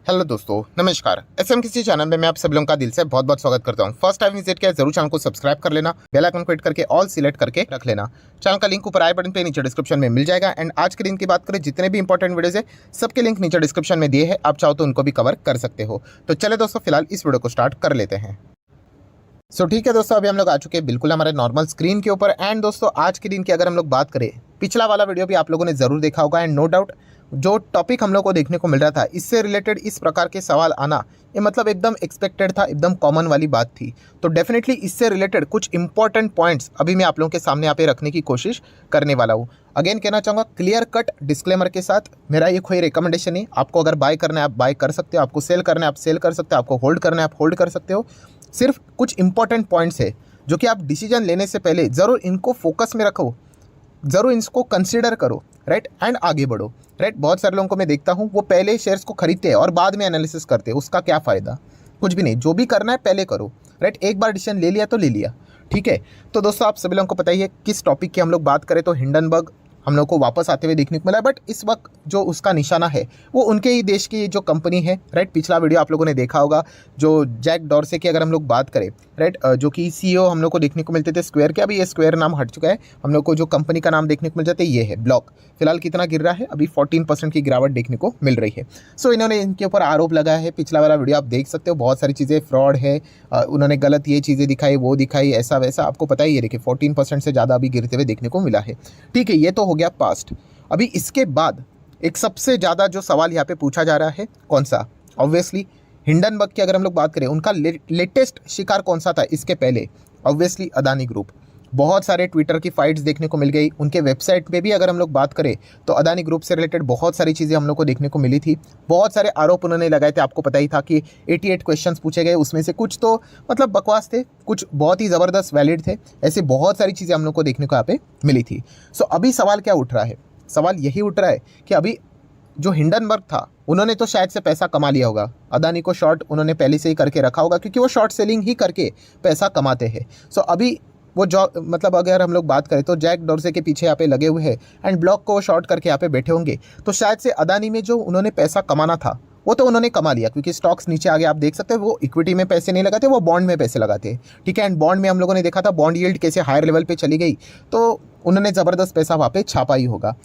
Hello दोस्तों, नमस्कार। SMKC channel में मैं आप सब लोगों का दिल से बहुत बहुत स्वागत करता हूं। फर्स्ट टाइम विजिट किया जरूर चैनल को सब्सक्राइब कर लेना, बेल आइकन को हिट करके ऑल सिलेक्ट करके रख लेना। चैनल का लिंक ऊपर आई बटन पे नीचे डिस्क्रिप्शन में मिल जाएगा। एंड आज के दिन की बात करें, जितने भी इंपॉर्टेंट वीडियोज है सबके लिंक नीचे डिस्क्रिप्शन में दिए हैं, आप चाहो तो उनको भी कवर कर सकते हो। तो चले दोस्तों, फिलहाल इस वीडियो को स्टार्ट कर लेते हैं। ठीक है दोस्तों, अभी हम लोग आ चुके हैं बिल्कुल हमारे नॉर्मल स्क्रीन के ऊपर। एंड दोस्तों, आज के दिन की अगर हम लोग बात करें, पिछला वाला वीडियो भी आप लोगों ने जरूर देखा होगा। एंड नो डाउट जो टॉपिक हम लोग को देखने को मिल रहा था, इससे रिलेटेड इस प्रकार के सवाल आना, ये मतलब एकदम एक्सपेक्टेड था, एकदम कॉमन वाली बात थी। तो डेफिनेटली इससे रिलेटेड कुछ इंपॉर्टेंट पॉइंट्स अभी मैं आप लोगों के सामने यहाँ पे रखने की कोशिश करने वाला हूँ। अगेन कहना चाहूँगा, क्लियर कट डिस्क्लेमर के साथ, मेरा ये कोई रिकमेंडेशन नहीं। आपको अगर बाय करना है आप बाय कर सकते हो, आपको सेल करना है आप सेल कर सकते हो, आपको होल्ड करना है आप होल्ड कर सकते हो। सिर्फ कुछ इंपॉर्टेंट पॉइंट्स है जो कि आप डिसीजन लेने से पहले ज़रूर इनको फोकस में रखो, ज़रूर इसको कंसीडर करो, राइट, एंड आगे बढ़ो, राइट। बहुत सारे लोगों को मैं देखता हूँ, वो पहले शेयर्स को खरीदते हैं और बाद में एनालिसिस करते हैं। उसका क्या फ़ायदा? कुछ भी नहीं। जो भी करना है पहले करो, राइट। एक बार डिसीजन ले लिया तो ले लिया, ठीक है। तो दोस्तों, आप सभी लोगों को पता ही है किस टॉपिक की हम लोग बात करें तो हिंडनबर्ग हम लोग को वापस आते हुए देखने को मिला। बट इस वक्त जो उसका निशाना है वो उनके ही देश की जो कंपनी है, राइट। पिछला वीडियो आप लोगों ने देखा होगा, जो जैक डॉर्से की अगर हम लोग बात करें, राइट, जो कि सीईओ हम लोग को देखने को मिलते थे स्क्वायर के। अभी ये स्क्वायर नाम हट चुका है। हम लोग को जो कंपनी का नाम देखने को मिल जाता है ये है ब्लॉक। फिलहाल कितना गिर रहा है? अभी 14% की गिरावट देखने को मिल रही है। सो इन्होंने इनके ऊपर आरोप लगाया है। पिछला वाला वीडियो आप देख सकते हो, बहुत सारी चीज़ें फ्रॉड है, उन्होंने गलत ये चीज़ें दिखाई, वो दिखाई, ऐसा वैसा। आपको पता ही है, देखिए 14% से ज़्यादा अभी गिरते हुए देखने को मिला है, ठीक है। ये तो हो गया पास्ट। अभी इसके बाद एक सबसे ज़्यादा जो सवाल यहाँ पे पूछा जा रहा है, कौन सा? ऑब्वियसली हिंडनबर्ग की अगर हम लोग बात करें, उनका लेटेस्ट शिकार कौन सा था इसके पहले? Obviously Adani group. बहुत सारे ट्विटर की फाइट्स देखने को मिल गई। उनके वेबसाइट पे भी अगर हम लोग बात करें तो अदानी ग्रुप से रिलेटेड बहुत सारी चीज़ें हम लोग को देखने को मिली थी। बहुत सारे आरोप उन्होंने लगाए थे। आपको पता ही था कि 88 क्वेश्चंस पूछे गए, उसमें से कुछ तो मतलब बकवास थे, कुछ बहुत ही ज़बरदस्त वैलिड थे। ऐसे बहुत सारी चीज़ें हम लोग को देखने को यहाँ पे मिली थी। सो अभी सवाल क्या उठ रहा है? सवाल यही उठ रहा है कि अभी जो हिंडनबर्ग था, उन्होंने तो शायद से पैसा कमा लिया होगा। अदानी को शॉर्ट उन्होंने पहले से ही करके रखा होगा, क्योंकि वो शॉर्ट सेलिंग ही करके पैसा कमाते हैं। सो अभी वो जो मतलब अगर हम लोग बात करें तो जैक डॉर्से के पीछे यहाँ पे लगे हुए हैं एंड ब्लॉक को शॉर्ट करके यहाँ पे बैठे होंगे। तो शायद से अदानी में जो उन्होंने पैसा कमाना था वो तो उन्होंने कमा लिया, क्योंकि स्टॉक्स नीचे आगे आप देख सकते हैं। वो इक्विटी में पैसे नहीं लगाते, वो बॉन्ड में पैसे लगाते हैं, ठीक है। एंड बॉन्ड में हम लोगों ने देखा था बॉन्ड यील्ड कैसे हायर लेवल पे चली गई, तो उन्होंने ज़बरदस्त पैसा वहाँ पे छापा ही होगा,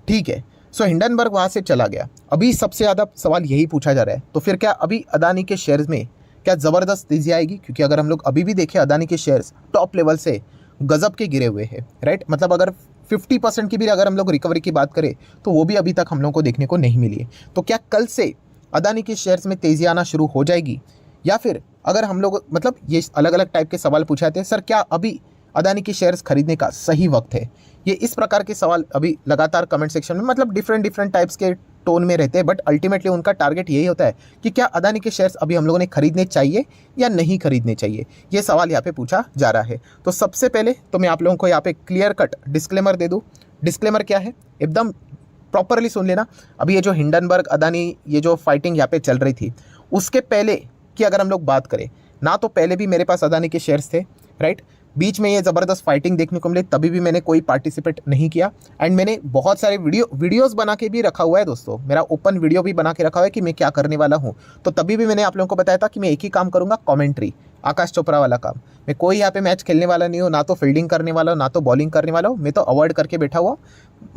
ठीक है। सो हिंडनबर्ग वहाँ से चला गया। अभी सबसे ज़्यादा सवाल यही पूछा जा रहा है, तो फिर क्या अभी अदानी के शेयर्स में क्या ज़बरदस्त तेज़ी आएगी? क्योंकि अगर हम लोग अभी भी देखें, अदानी के शेयर्स टॉप लेवल से गजब के गिरे हुए हैं, राइट। मतलब अगर 50% की भी अगर हम लोग रिकवरी की बात करें तो वो भी अभी तक हम लोग को देखने को नहीं मिली है। तो क्या कल से अदानी के शेयर्स में तेज़ी आना शुरू हो जाएगी? या फिर अगर हम लोग मतलब ये अलग अलग टाइप के सवाल पूछाते हैं, सर क्या अभी अदानी के शेयर्स खरीदने का सही वक्त है? ये इस प्रकार के सवाल अभी लगातार कमेंट सेक्शन में मतलब डिफरेंट टाइप्स के टोन में रहते हैं। बट अल्टीमेटली उनका टारगेट यही होता है कि क्या अदानी के शेयर्स अभी हम लोगों ने खरीदने चाहिए या नहीं खरीदने चाहिए, ये सवाल यहाँ पे पूछा जा रहा है। तो सबसे पहले तो मैं आप लोगों को यहाँ पे क्लियर कट डिस्क्लेमर दे दूँ। डिस्क्लेमर क्या है, एकदम प्रॉपरली सुन लेना। अभी ये जो हिंडनबर्ग अदानी ये जो फाइटिंग यहाँ पे चल रही थी, उसके पहले की अगर हम लोग बात करें ना, तो पहले भी मेरे पास अदानी के शेयर्स थे, राइट। बीच में ये ज़बरदस्त फाइटिंग देखने को मिली, तभी भी मैंने कोई पार्टिसिपेट नहीं किया। एंड मैंने बहुत सारे वीडियोस बना के भी रखा हुआ है दोस्तों। मेरा ओपन वीडियो भी बना के रखा हुआ है कि मैं क्या करने वाला हूँ। तो तभी भी मैंने आप लोगों को बताया था कि मैं एक ही काम करूँगा, कॉमेंट्री, आकाश चोपड़ा वाला काम। मैं कोई यहाँ पे मैच खेलने वाला नहीं हूँ, ना तो फील्डिंग करने वाला हूँ, ना तो बॉलिंग करने वाला हूँ। मैं तो अवॉइड करके बैठा हुआ।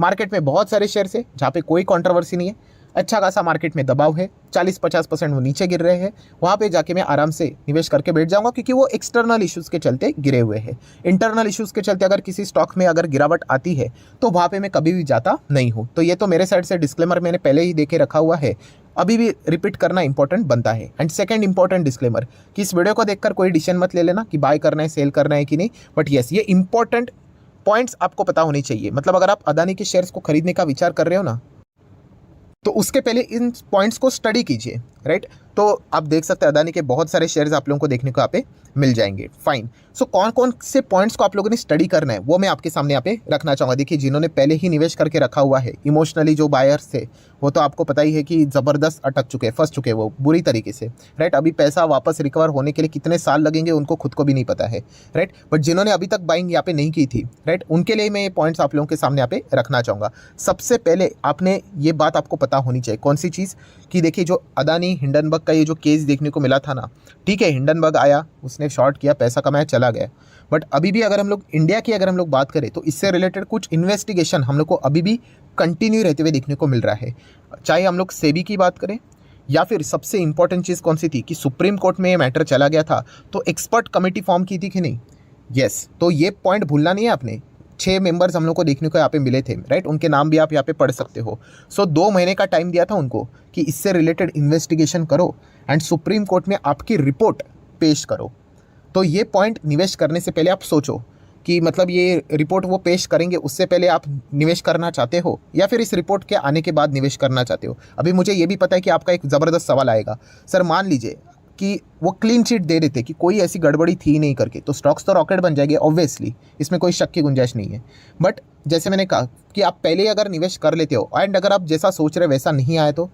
मार्केट में बहुत सारे शेयर्स है जहाँ पे कोई कॉन्ट्रोवर्सी नहीं है, अच्छा खासा मार्केट में दबाव है, 40-50% वो नीचे गिर रहे हैं। वहाँ पे जाके मैं आराम से निवेश करके बैठ जाऊँगा, क्योंकि वो एक्सटर्नल इश्यूज़ के चलते गिरे हुए हैं। इंटरनल इश्यूज़ के चलते अगर किसी स्टॉक में अगर गिरावट आती है तो वहाँ पे मैं कभी भी जाता नहीं हूँ। तो ये तो मेरे साइड से डिस्क्लेमर मैंने पहले ही देके रखा हुआ है, अभी भी रिपीट करना इंपॉर्टेंट बनता है। एंड सेकंड इंपॉर्टेंट डिस्क्लेमर कि इस वीडियो को देखकर कोई डिसीजन मत ले लेना कि बाय करना है, सेल करना है कि नहीं। बट येस, ये इंपॉर्टेंट पॉइंट्स आपको पता होनी चाहिए। मतलब अगर आप अदानी के शेयर्स को खरीदने का विचार कर रहे हो ना, तो उसके पहले इन पॉइंट्स को स्टडी कीजिए, राइट। तो आप देख सकते हैं अदानी के बहुत सारे शेयर्स आप लोगों को देखने को यहाँ पे मिल जाएंगे। फाइन। सो कौन कौन से पॉइंट्स को आप लोगों ने स्टडी करना है वो मैं आपके सामने यहाँ पे रखना चाहूँगा। देखिए, जिन्होंने पहले ही निवेश करके रखा हुआ है, इमोशनली जो बायर्स थे वो तो आपको पता ही है कि ज़बरदस्त अटक चुके हैं, फंस चुके हैं वो बुरी तरीके से, राइट। अभी पैसा वापस रिकवर होने के लिए कितने साल लगेंगे उनको खुद को भी नहीं पता है, राइट। बट जिन्होंने अभी तक बाइंग यहाँ पे नहीं की थी, राइट, उनके लिए मैं ये पॉइंट्स आप लोगों के सामने यहाँ पे रखना चाहूँगा। सबसे पहले आपने ये बात आपको पता होनी चाहिए, कौन सी चीज़, कि देखिए जो अदानी हिंडनबर्ग का ये जो केस देखने को मिला था ना, ठीक है, हिंडनबर्ग आया, उसने शॉर्ट किया, पैसा कमाया, चला गया। बट अभी भी अगर हम लोग इंडिया की अगर हम लोग बात करें तो इससे रिलेटेड कुछ इन्वेस्टिगेशन हम लोग को अभी भी कंटिन्यू रहते हुए देखने को मिल रहा है। चाहे हम लोग सेबी की बात करें या फिर सबसे इंपॉर्टेंट चीज़ कौन सी थी कि सुप्रीम कोर्ट में ये मैटर चला गया था तो एक्सपर्ट कमेटी फॉर्म की थी कि नहीं। यस, तो ये पॉइंट भूलना नहीं है आपने। 6 मेंबर्स हम लोग को देखने को यहाँ पे मिले थे, राइट। उनके नाम भी आप यहाँ पे पढ़ सकते हो। सो 2 महीने का टाइम दिया था उनको कि इससे रिलेटेड इन्वेस्टिगेशन करो एंड सुप्रीम कोर्ट में आपकी रिपोर्ट पेश करो। तो ये पॉइंट निवेश करने से पहले आप सोचो कि मतलब ये रिपोर्ट वो पेश करेंगे उससे पहले आप निवेश करना चाहते हो या फिर इस रिपोर्ट के आने के बाद निवेश करना चाहते हो। अभी मुझे ये भी पता है कि आपका एक ज़बरदस्त सवाल आएगा, सर मान लीजिए कि वो क्लीन चिट दे देते कि कोई ऐसी गड़बड़ी थी नहीं करके, तो स्टॉक्स तो रॉकेट बन जाएंगे ऑब्वियसली, इसमें कोई शक की गुंजाइश नहीं है। बट जैसे मैंने कहा कि आप पहले अगर निवेश कर लेते हो एंड अगर आप जैसा सोच रहे वैसा नहीं आए, तो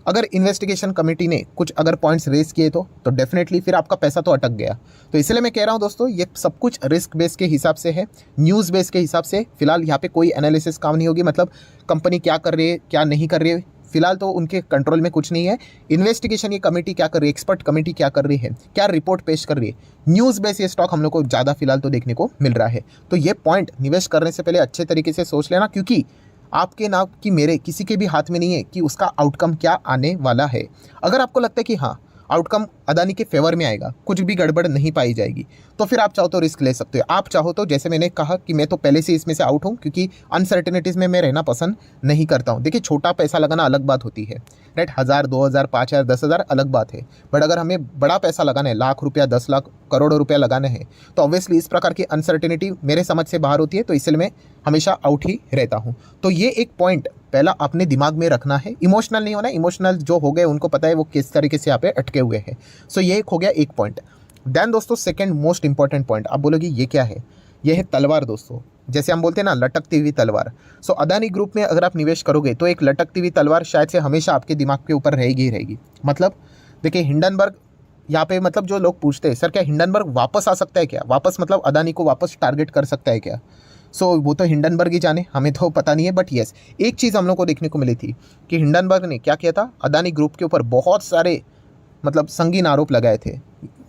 अगर इन्वेस्टिगेशन कमेटी ने कुछ अगर पॉइंट्स रेज किए तो डेफिनेटली फिर आपका पैसा तो अटक गया। तो इसलिए मैं कह रहा हूँ दोस्तों, ये सब कुछ रिस्क बेस के हिसाब से है, न्यूज़ बेस के हिसाब से। फिलहाल यहाँ पे कोई एनालिसिस काम नहीं होगी, मतलब कंपनी क्या कर रही है क्या नहीं कर रही है, फिलहाल तो उनके कंट्रोल में कुछ नहीं है। इन्वेस्टिगेशन ये कमेटी क्या कर रही है, एक्सपर्ट कमेटी क्या कर रही है, क्या रिपोर्ट पेश कर रही है, न्यूज़ बेस ये स्टॉक हम लोग को ज़्यादा फिलहाल तो देखने को मिल रहा है। तो ये पॉइंट निवेश करने से पहले अच्छे तरीके से सोच लेना, क्योंकि आपके ना कि मेरे किसी के भी हाथ में नहीं है कि उसका आउटकम क्या आने वाला है। अगर आपको लगता है कि हाँ आउटकम अदानी के फेवर में आएगा, कुछ भी गड़बड़ नहीं पाई जाएगी, तो फिर आप चाहो तो रिस्क ले सकते हो। आप चाहो तो, जैसे मैंने कहा कि मैं तो पहले से इसमें से आउट हूँ, क्योंकि अनसर्टेनिटीज़ में मैं रहना पसंद नहीं करता हूँ। देखिए, छोटा पैसा लगाना अलग बात होती है, राइट, 1000, 2000, 5000, 10,000 अलग बात है। बट अगर हमें बड़ा पैसा लगाना है, लाख रुपया, 10 लाख, करोड़ों रुपया लगाना है, तो ऑब्वियसली इस प्रकार की अनसर्टेनिटी मेरे समझ से बाहर होती है, तो इसलिए मैं हमेशा आउट ही रहता हूँ। तो ये एक पॉइंट पहला अपने दिमाग में रखना है। इमोशनल नहीं होना, इमोशनल जो हो गए उनको पता है वो किस तरीके से यहाँ पे अटके हुए हैं। सो ये एक हो गया एक पॉइंट। देन दोस्तों, सेकंड मोस्ट इंपॉर्टेंट पॉइंट, आप बोलोगे ये क्या है, ये है तलवार दोस्तों। जैसे हम बोलते हैं ना, लटकती हुई तलवार। सो अदानी ग्रुप में अगर आप निवेश करोगे तो एक लटकती हुई तलवार शायद से हमेशा आपके दिमाग के ऊपर रहेगी ही रहेगी। मतलब देखिए, हिंडनबर्ग यहाँ पे, मतलब जो लोग पूछते हैं सर क्या हिंडनबर्ग वापस आ सकता है क्या, वापस मतलब अदानी को वापस टारगेट कर सकता है क्या, सो वो तो हिंडनबर्ग ही जाने, हमें तो पता नहीं है। बट येस, एक चीज़ हम लोग को देखने को मिली थी कि हिंडनबर्ग ने क्या किया था, अदानी ग्रुप के ऊपर बहुत सारे मतलब संगीन आरोप लगाए थे,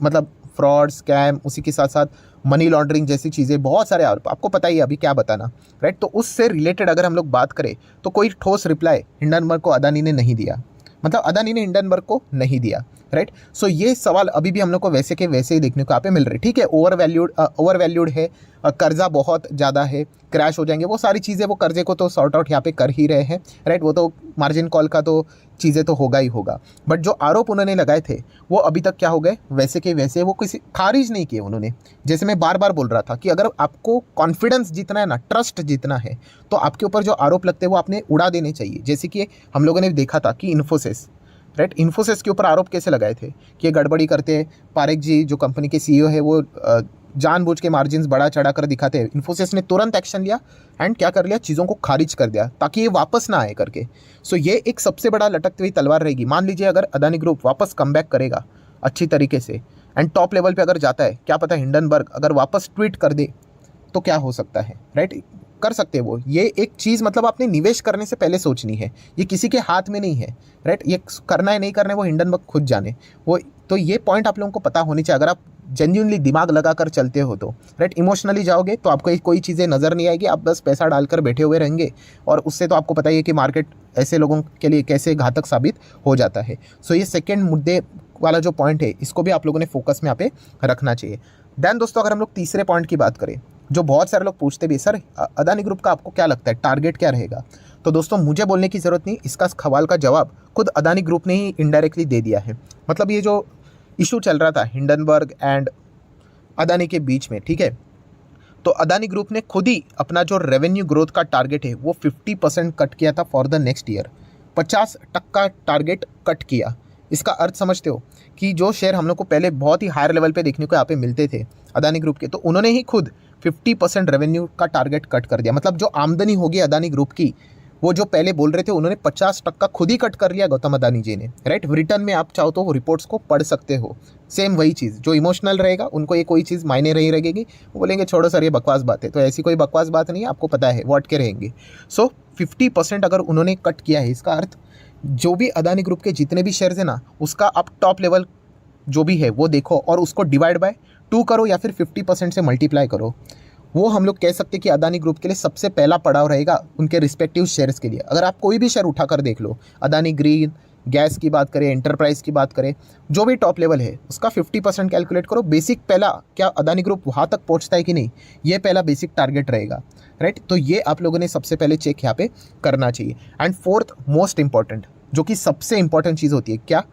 मतलब फ्रॉड, स्कैम, उसी के साथ साथ मनी लॉन्ड्रिंग जैसी चीज़ें, बहुत सारे आरोप, आपको पता ही है अभी क्या बताना, राइट। तो उससे रिलेटेड अगर हम लोग बात करें तो कोई ठोस रिप्लाई हिंडनबर्ग को अदानी ने नहीं दिया, मतलब अदानी ने हिंडनबर्ग को नहीं दिया, राइट। सो ये सवाल अभी भी हम लोग को वैसे के वैसे ही देखने को यहाँ पे मिल रहे। ठीक है, ओवर वैल्यूड है, कर्जा बहुत ज़्यादा है, क्रैश हो जाएंगे, वो सारी चीज़ें, वो कर्जे को तो सॉर्ट आउट यहाँ पे कर ही रहे हैं, राइट। वो तो मार्जिन कॉल का तो चीज़ें तो होगा ही होगा। बट जो आरोप उन्होंने लगाए थे वो अभी तक क्या हो गए, वैसे के वैसे, वो किसी खारिज नहीं किए उन्होंने। जैसे मैं बार बार बोल रहा था कि अगर आपको कॉन्फिडेंस जीतना है ना, ट्रस्ट जीतना है, तो आपके ऊपर जो आरोप लगते हैं वो आपने उड़ा देने चाहिए। जैसे कि हम लोगों ने देखा था कि इन्फोसिस, राइट, इन्फोसिस के ऊपर आरोप कैसे लगाए थे कि ये गड़बड़ी करते हैं। पारेख जी जो कंपनी के सीईओ है वो जानबूझ के मार्जिन्स बढ़ा चढ़ा कर दिखाते हैं। इन्फोसिस ने तुरंत एक्शन लिया एंड क्या कर लिया, चीज़ों को खारिज कर दिया ताकि ये वापस ना आए करके। सो ये एक सबसे बड़ा लटकती हुई तलवार रहेगी। मान लीजिए अगर अदानी ग्रुप वापस कमबैक करेगा अच्छी तरीके से एंड टॉप लेवल पे अगर जाता है, क्या पता हिंडनबर्ग अगर वापस ट्वीट कर दे तो क्या हो सकता है, राइट, कर सकते हैं वो। ये एक चीज़ मतलब आपने निवेश करने से पहले सोचनी है, ये किसी के हाथ में नहीं है, राइट। ये करना है नहीं करना है वो हिंडनबर्ग खुद जाने। वो तो ये पॉइंट आप लोगों को पता होनी चाहिए। अगर आप जेन्युइनली दिमाग लगा कर चलते हो तो, राइट, इमोशनली जाओगे तो आपको कोई चीज़ें नज़र नहीं आएगी, आप बस पैसा डालकर बैठे हुए रहेंगे, और उससे तो आपको पता ही है कि मार्केट ऐसे लोगों के लिए कैसे घातक साबित हो जाता है। सो ये सेकेंड मुद्दे वाला जो पॉइंट है, इसको भी आप लोगों ने फोकस में यहाँ पे रखना चाहिए। देन दोस्तों, अगर हम लोग तीसरे पॉइंट की बात करें, जो बहुत सारे लोग पूछते भी, सर अदानी ग्रुप का आपको क्या लगता है टारगेट क्या रहेगा, तो दोस्तों मुझे बोलने की ज़रूरत नहीं, इसका सवाल का जवाब खुद अदानी ग्रुप ने ही इनडायरेक्टली दे दिया है। मतलब ये जो इशू चल रहा था हिंडनबर्ग एंड अदानी के बीच में, ठीक है, तो अदानी ग्रुप ने खुद ही अपना जो रेवेन्यू ग्रोथ का टारगेट है वो 50% कट किया था for the next year. 50% target cut किया इसका अर्थ समझते हो कि जो शेयर हम लोग को पहले बहुत ही हायर लेवल पे देखने को यहाँ पे मिलते थे अदानी ग्रुप के, तो उन्होंने ही खुद 50% रेवेन्यू का टारगेट कट कर दिया। मतलब जो आमदनी होगी अदानी ग्रुप की, वो जो पहले बोल रहे थे उन्होंने 50% खुद ही कट कर लिया गौतम अदानी जी ने, राइट। रिटर्न में आप चाहो तो वो रिपोर्ट्स को पढ़ सकते हो। सेम वही चीज़, जो इमोशनल रहेगा उनको ये कोई चीज़ मायने नहीं रहेगी, वो बोलेंगे छोड़ो सर ये बकवास बात है। तो ऐसी कोई बकवास बात नहीं है, आपको पता है वो अटके रहेंगे। सो 50% अगर उन्होंने कट किया है, इसका अर्थ जो भी अदानी ग्रुप के जितने भी शेयर्स है ना, उसका आप टॉप लेवल जो भी है वो देखो और उसको डिवाइड बाय 2 करो या फिर 50% से मल्टीप्लाई करो। वो हम लोग कह सकते हैं कि अदानी ग्रुप के लिए सबसे पहला पड़ाव रहेगा उनके रिस्पेक्टिव शेयर्स के लिए। अगर आप कोई भी शेयर उठाकर देख लो, अदानी ग्रीन गैस की बात करें, एंटरप्राइज की बात करें, जो भी टॉप लेवल है उसका 50% कैलकुलेट करो। बेसिक पहला, क्या अदानी ग्रुप वहाँ तक पहुँचता है कि नहीं, ये पहला बेसिक टारगेट रहेगा, राइट। तो ये आप लोगों ने सबसे पहले चेक यहाँ पे करना चाहिए। एंड फोर्थ मोस्ट इंपॉर्टेंट, जो कि सबसे इंपॉर्टेंट चीज़ होती है, क्या,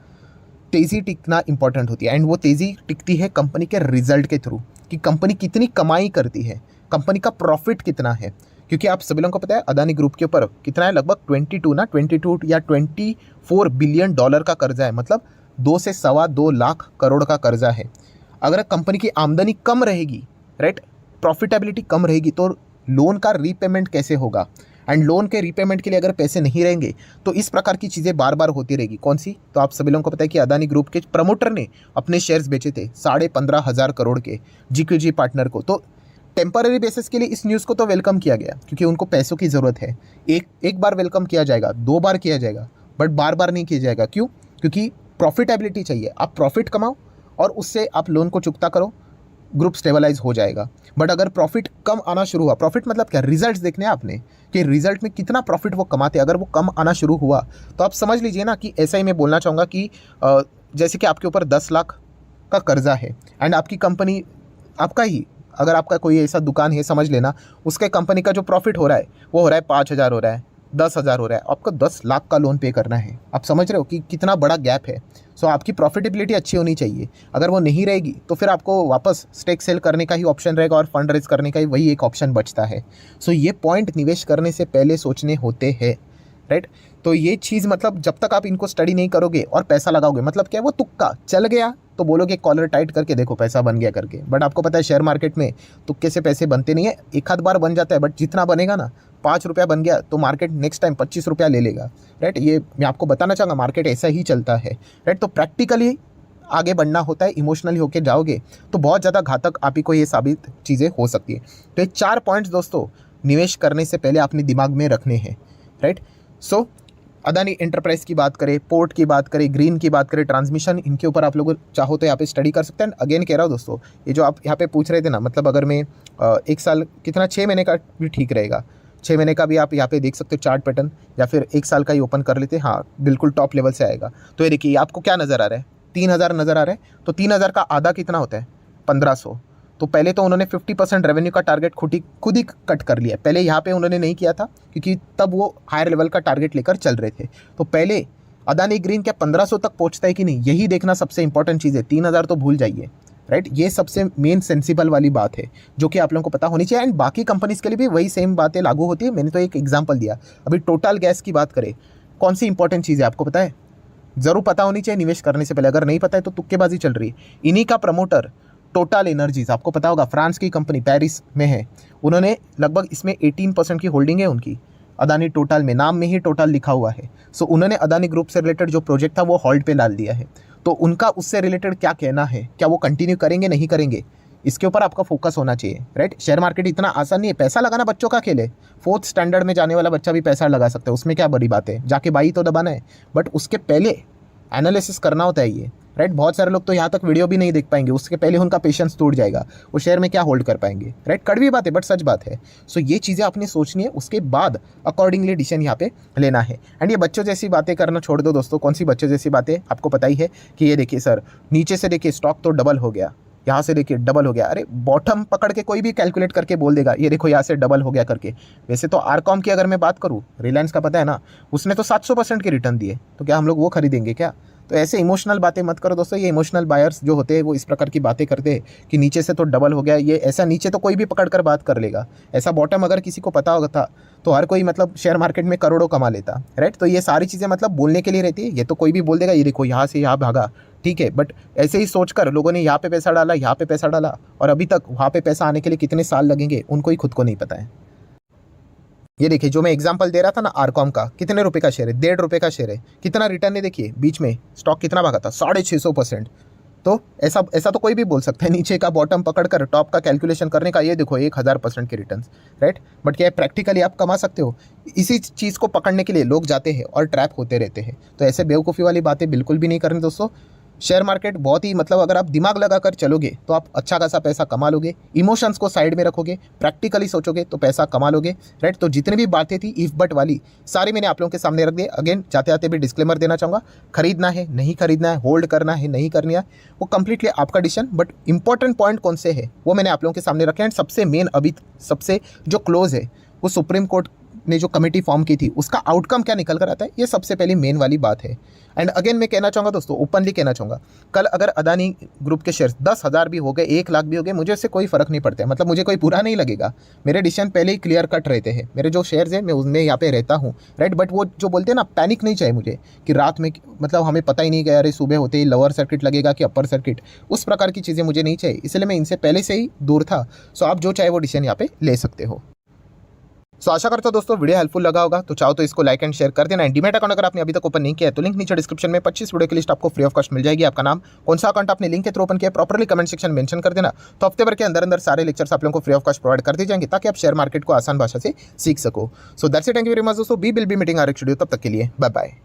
तेज़ी टिकना इंपॉर्टेंट होती है। एंड वो तेज़ी टिकती है कंपनी के रिजल्ट के थ्रू, कि कंपनी कितनी कमाई करती है, कंपनी का प्रॉफिट कितना है। क्योंकि आप सभी लोगों को पता है अदानी ग्रुप के ऊपर कितना है, लगभग 22 या 24 बिलियन डॉलर का कर्जा है। मतलब 2 से सवा 2 लाख करोड़ का कर्जा है। अगर कंपनी की आमदनी कम रहेगी, राइट, प्रॉफिटेबिलिटी कम रहेगी, तो लोन का रीपेमेंट कैसे होगा। एंड लोन के रीपेमेंट के लिए अगर पैसे नहीं रहेंगे तो इस प्रकार की चीज़ें बार बार होती रहेगी। कौन सी, तो आप सभी लोगों को पता है कि अदानी ग्रुप के प्रमोटर ने अपने शेयर्स बेचे थे 15,500 करोड़ के जीक्यूजी पार्टनर को। तो टेम्पररी बेसिस के लिए इस न्यूज़ को तो वेलकम किया गया, क्योंकि उनको पैसों की ज़रूरत है। एक बार वेलकम किया जाएगा, 2 बार किया जाएगा, बट बार बार नहीं किया जाएगा। क्यों, क्योंकि प्रॉफिटेबिलिटी चाहिए। आप प्रॉफिट कमाओ और उससे आप लोन को चुकता करो, ग्रुप स्टेबलाइज हो जाएगा। बट अगर प्रॉफिट कम आना शुरू हुआ, प्रॉफिट मतलब क्या, रिजल्ट्स देखने हैं आपने कि रिजल्ट में कितना प्रॉफिट वो कमाते हैं। अगर वो कम आना शुरू हुआ तो आप समझ लीजिए ना कि ऐसा ही मैं बोलना चाहूँगा कि जैसे कि आपके ऊपर 10 लाख का कर्जा है एंड आपकी कंपनी, आपका ही, अगर आपका कोई ऐसा दुकान है समझ लेना, उसके कंपनी का जो प्रॉफिट हो रहा है वो हो रहा है 5,000 हो रहा है, 10,000 हो रहा है, आपको 10 लाख का लोन पे करना है। आप समझ रहे हो कि कितना बड़ा गैप है। सो आपकी प्रॉफिटेबिलिटी अच्छी होनी चाहिए। अगर वो नहीं रहेगी तो फिर आपको वापस स्टेक सेल करने का ही ऑप्शन रहेगा और फंड रेज करने का ही वही एक ऑप्शन बचता है। सो ये पॉइंट निवेश करने से पहले सोचने होते हैं, राइट। तो ये चीज़, मतलब जब तक आप इनको स्टडी नहीं करोगे और पैसा लगाओगे, मतलब क्या, वो तुक्का चल गया तो बोलोगे कॉलर टाइट करके देखो पैसा बन गया करके। बट आपको पता है शेयर मार्केट में तुक्के से पैसे बनते नहीं है। एक आध बार बन जाता है, बट जितना बनेगा ना, 5 रुपया बन गया तो मार्केट नेक्स्ट टाइम 25 रुपया ले लेगा, राइट। ये मैं आपको बताना चाहूँगा, मार्केट ऐसा ही चलता है, राइट। तो प्रैक्टिकली आगे बढ़ना होता है, इमोशनली होके जाओगे तो बहुत ज़्यादा घातक आप ही को ये साबित चीज़ें हो सकती है। तो ये 4 पॉइंट्स दोस्तों निवेश करने से पहले अपने दिमाग में रखने हैं, राइट। सो अदानी एंटरप्राइज की बात करें, पोर्ट की बात करें, ग्रीन की बात करें, ट्रांसमिशन, इनके ऊपर आप लोग चाहो तो यहाँ पे स्टडी कर सकते हैं। अगेन कह रहा हूँ दोस्तों, ये जो आप यहाँ पे पूछ रहे थे ना, मतलब अगर मैं 1 साल कितना, 6 महीने का भी ठीक रहेगा, 6 महीने का भी आप यहाँ पे देख सकते हो चार्ट पैटर्न, या फिर 1 साल का ही ओपन कर लेते हैं। हाँ, बिल्कुल टॉप लेवल से आएगा। तो ये देखिए, आपको क्या नज़र आ रहा है, 3,000 नज़र आ रहा है। तो 3,000 का आधा कितना होता है, 1,500। तो पहले तो उन्होंने 50% रेवेन्यू का टारगेट खुद ही कट कर लिया। पहले यहाँ पे उन्होंने नहीं किया था, क्योंकि तब वो हायर लेवल का टारगेट लेकर चल रहे थे। तो पहले अदानी ग्रीन क्या 1,500 तक पहुँचता है कि नहीं, यही देखना सबसे इंपॉर्टेंट चीज़ है। 3,000 तो भूल जाइए, राइट। ये सबसे मेन सेंसिबल वाली बात है जो कि आप लोगों को पता होनी चाहिए। एंड बाकी कंपनीज़ के लिए भी वही सेम बातें लागू होती है। मैंने तो एक एग्जाम्पल दिया। अभी टोटल गैस की बात करें, कौन सी इंपॉर्टेंट चीज़ है आपको पता है, ज़रूर पता होनी चाहिए निवेश करने से पहले। अगर नहीं पता है तो तुक्केबाजी चल रही है। इन्हीं का प्रमोटर टोटल एनर्जीज, आपको पता होगा, फ्रांस की कंपनी, पेरिस में है। उन्होंने लगभग इसमें 18% की होल्डिंग है उनकी, अदानी टोटल में, नाम में ही टोटल लिखा हुआ है। सो उन्होंने अदानी ग्रुप से रिलेटेड जो प्रोजेक्ट था वो होल्ड पे डाल दिया है। तो उनका उससे रिलेटेड क्या कहना है, क्या वो कंटिन्यू करेंगे नहीं करेंगे, इसके ऊपर आपका फोकस होना चाहिए, राइट। शेयर मार्केट इतना आसान नहीं है, पैसा लगाना बच्चों का खेल है। 4th स्टैंडर्ड में जाने वाला बच्चा भी पैसा लगा सकता है, उसमें क्या बड़ी बात है, जाके बाई तो दबाना है। बट उसके पहले एनालिसिस करना होता है ये, राइट। बहुत सारे लोग तो यहाँ तक वीडियो भी नहीं देख पाएंगे, उसके पहले उनका पेशेंस टूट जाएगा, वो शेयर में क्या होल्ड कर पाएंगे, राइट। कड़वी बात है बट सच बात है। सो ये चीज़ें आपने सोचनी है, उसके बाद अकॉर्डिंगली डिसीजन यहाँ पे लेना है। एंड ये बच्चों जैसी बातें करना छोड़ दो दोस्तों। कौन सी बच्चों जैसी बातें, आपको पता ही है कि ये देखिए सर, नीचे से देखिए स्टॉक तो डबल हो गया, यहाँ से देखिए डबल हो गया। अरे बॉटम पकड़ के कोई भी कैलकुलेट करके बोल देगा, ये देखो यहाँ से डबल हो गया करके। वैसे तो आरकॉम की अगर मैं बात करूँ, रिलायंस का पता है ना, उसने तो 700% के रिटर्न दिए, तो क्या हम लोग वो खरीदेंगे क्या। तो ऐसे इमोशनल बातें मत करो दोस्तों। ये इमोशनल बायर्स जो होते हैं वो इस प्रकार की बातें करते हैं कि नीचे से तो डबल हो गया, ये ऐसा नीचे तो कोई भी पकड़ कर बात कर लेगा। ऐसा बॉटम अगर किसी को पता होगा था तो हर कोई मतलब शेयर मार्केट में करोड़ों कमा लेता, राइट। तो ये सारी चीज़ें मतलब बोलने के लिए रहती है। ये तो कोई भी बोल देगा ये देखो यहाँ से यहाँ भागा, ठीक है, बट ऐसे ही सोचकर लोगों ने यहाँ पे पैसा डाला, यहाँ पे पैसा डाला, और अभी तक वहाँ पे पैसा आने के लिए कितने साल लगेंगे उनको ही खुद को नहीं पता है। ये देखिए जो मैं एग्जांपल दे रहा था ना आरकॉम का, कितने रुपए का शेयर है, 1.5 रुपये का शेयर है, कितना रिटर्न है देखिए, बीच में स्टॉक कितना भागा था, 650%। तो ऐसा ऐसा तो कोई भी बोल सकता है, नीचे का बॉटम पकड़कर टॉप का कैलकुलेशन करने का, ये देखो 1000% के रिटर्न, राइट। बट क्या प्रैक्टिकली आप कमा सकते हो? इसी चीज़ को पकड़ने के लिए लोग जाते हैं और ट्रैप होते रहते हैं। तो ऐसे बेवकूफ़ी वाली बातें बिल्कुल भी नहीं करनी दोस्तों। शेयर मार्केट बहुत ही मतलब अगर आप दिमाग लगाकर चलोगे तो आप अच्छा खासा पैसा कमा लोगे। इमोशंस को साइड में रखोगे, प्रैक्टिकली सोचोगे तो पैसा कमा लोगे, राइट। तो जितनी भी बातें थी इफ बट वाली सारी मैंने आप लोगों के सामने रख दी। अगेन जाते जाते भी डिस्क्लेमर देना चाहूँगा, खरीदना है नहीं खरीदना है, होल्ड करना है नहीं करनी है, वो कंप्लीटली आपका डिसीजन। बट इंपॉर्टेंट पॉइंट कौन से है वो मैंने आप लोगों के सामने रखे। एंड सबसे मेन अभी सबसे जो क्लोज है वो सुप्रीम कोर्ट ने जो कमेटी फॉर्म की थी उसका आउटकम क्या निकल कर आता है, ये सबसे पहली मेन वाली बात है। एंड अगेन मैं कहना चाहूँगा दोस्तों, ओपनली कहना चाहूँगा, कल अगर अदानी ग्रुप के शेयर्स 10,000 भी हो गए, 1 लाख भी हो गए, मुझे इससे कोई फर्क नहीं पड़ता है। मतलब मुझे कोई बुरा नहीं लगेगा, मेरे डिसीजन पहले ही क्लियर कट रहते हैं। मेरे जो शेयर्स है मैं उनमें यहाँ पे रहता हूँ, राइट। बट वो जो बोलते हैं ना, पैनिक नहीं चाहिए मुझे कि रात में मतलब हमें पता ही नहीं गया, अरे सुबह होते ही लोअर सर्किट लगेगा कि अपर सर्किट, उस प्रकार की चीज़ें मुझे नहीं चाहिए। इसलिए मैं इनसे पहले से ही दूर था। सो आप जो चाहे वो डिसीजन यहाँ पे ले सकते हो। सो आशा करता हूं दोस्तों वीडियो हेल्पफुल लगा होगा। तो चाहो तो इसको लाइक एंड शेयर कर देना। एंड डीमैट अकाउंट अगर आपने अभी तक ओपन नहीं किया है तो लिंक नीचे डिस्क्रिप्शन में 25 वीडियो की लिस्ट आपको फ्री ऑफ कॉस्ट मिल जाएगी। आपका नाम, कौन सा अकाउंट आपने लिंक के थ्रू ओपन किया, प्रॉपर्ली कमेंट सेक्शन मेंशन कर देना। तो हफ्ते भर के अंदर अंदर सारे लेक्चर्स आप लोगों को फ्री ऑफ कॉस्ट प्रोवाइड कर दी जाएंगे ताकि आप शेयर मार्केट को आसान भाषा से सीख सको। So that's it, thank you very much दोस्तों। We will be meeting our next video, तब तक के लिए बाय बाय।